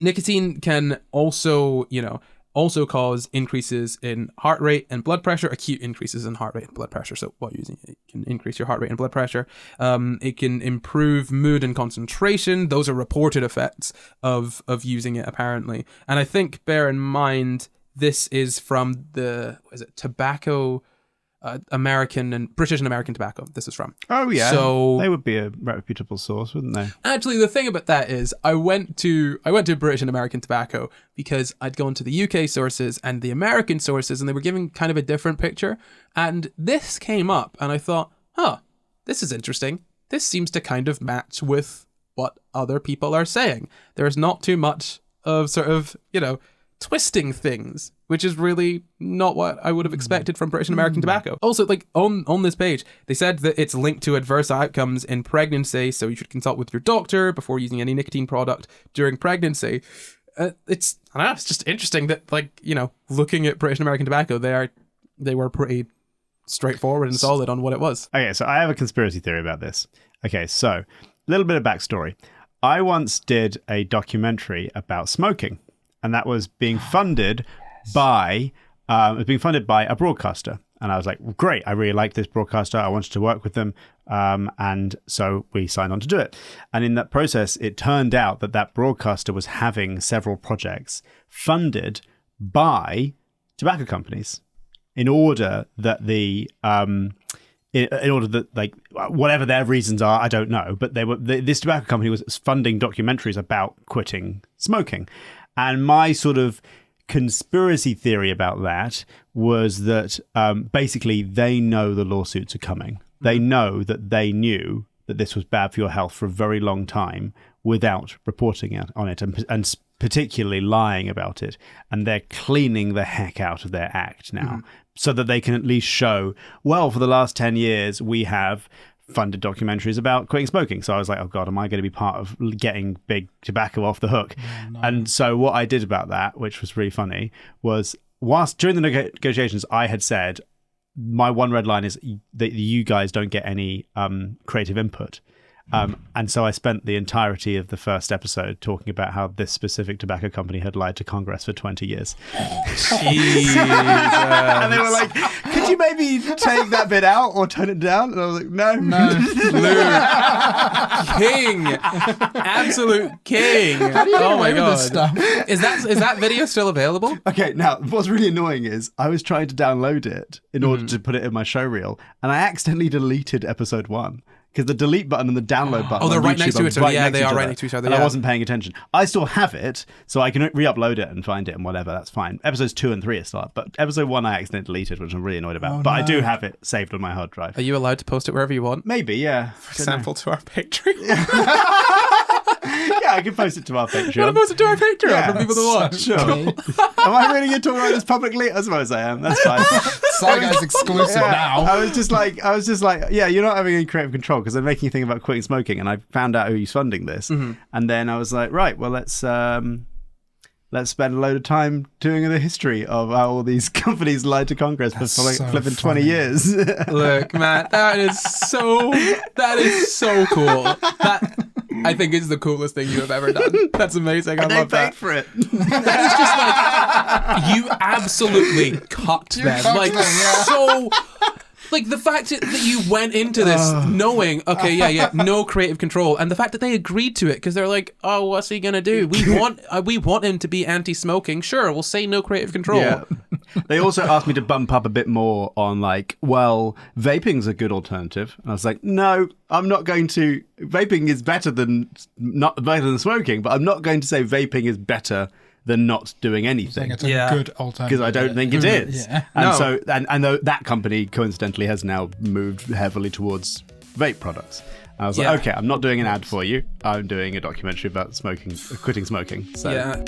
nicotine can also, also cause increases in heart rate and blood pressure, acute increases in heart rate and blood pressure. So while using it, it can increase your heart rate and blood pressure. It can improve mood and concentration. Those are reported effects of using it, apparently. And I think, bear in mind, this is from tobacco, American and British and American tobacco. This is from. Oh yeah. So they would be a reputable source, wouldn't they? Actually, the thing about that is I went to British and American tobacco because I'd gone to the UK sources and the American sources, and they were giving kind of a different picture. And this came up, and I thought, this is interesting. This seems to kind of match with what other people are saying. There is not too much of sort of, twisting things, which is really not what I would have expected from British and American tobacco. Also, like on this page, they said that it's linked to adverse outcomes in pregnancy, so you should consult with your doctor before using any nicotine product during pregnancy. It's just interesting that, looking at British and American tobacco, they were pretty straightforward and solid on what it was. Okay, so I have a conspiracy theory about this. Okay, so a little bit of backstory. I once did a documentary about smoking. And that was being funded by a broadcaster. And I was like, great, I really like this broadcaster. I wanted to work with them. And so we signed on to do it. And in that process, it turned out that broadcaster was having several projects funded by tobacco companies in order that whatever their reasons are, I don't know. But this tobacco company was funding documentaries about quitting smoking. And my sort of conspiracy theory about that was that basically they know the lawsuits are coming. They know that they knew that this was bad for your health for a very long time without reporting on it and particularly lying about it. And they're cleaning the heck out of their act now so that they can at least show, well, for the last 10 years, we have funded documentaries about quitting smoking. So I was like, oh God, am I going to be part of getting big tobacco off the hook? No. And so what I did about that, which was really funny, was during the negotiations, I had said, my one red line is that you guys don't get any creative input. And so I spent the entirety of the first episode talking about how this specific tobacco company had lied to Congress for 20 years. Jesus. And they were like, could you maybe take that bit out or tone it down? And I was like, no. King. Absolute king. Oh my God. This stuff? Is that video still available? Okay, now what's really annoying is I was trying to download it in order to put it in my show reel, and I accidentally deleted episode 1. Because the delete button and the download button. Oh, they're right next to each other. Yeah, they are right next to each other. And I wasn't paying attention. I still have it, so I can re-upload it and find it and whatever. That's fine. Episodes 2 and 3 are still up, but episode 1 I accidentally deleted, which I'm really annoyed about. But I do have it saved on my hard drive. Are you allowed to post it wherever you want? Maybe, yeah. For example, to our Patreon. Yeah, I can post it to our Patreon. You want to post it to our Patreon for people to watch? Sure. Am I really going to talk about this publicly? I suppose I am. That's fine. SCI GUYS exclusive now. I was just like, yeah, you're not having any creative control because they're making you think about quitting smoking, and I found out who's funding this, and then I was like, right, well, let's spend a load of time doing the history of how all these companies lied to Congress for flipping 20 years. Look, Matt, that is so cool. That, I think, is the coolest thing you have ever done. That's amazing. I love that. They paid for it. That is just like, you absolutely cut them. Like, so... Like, the fact that you went into this knowing, okay, no creative control, and the fact that they agreed to it, because they're like, oh, what's he going to do? We want him to be anti-smoking. Sure, we'll say no creative control. Yeah. They also asked me to bump up a bit more on, like, well, vaping's a good alternative. And I was like, no, I'm not going to. Vaping is better than smoking, but I'm not going to say vaping is better than not doing anything. It's a good alternative. Because I don't think it is. Yeah. And that company coincidentally has now moved heavily towards vape products. And I was like, okay, I'm not doing an ad for you. I'm doing a documentary about quitting smoking. So. Yeah.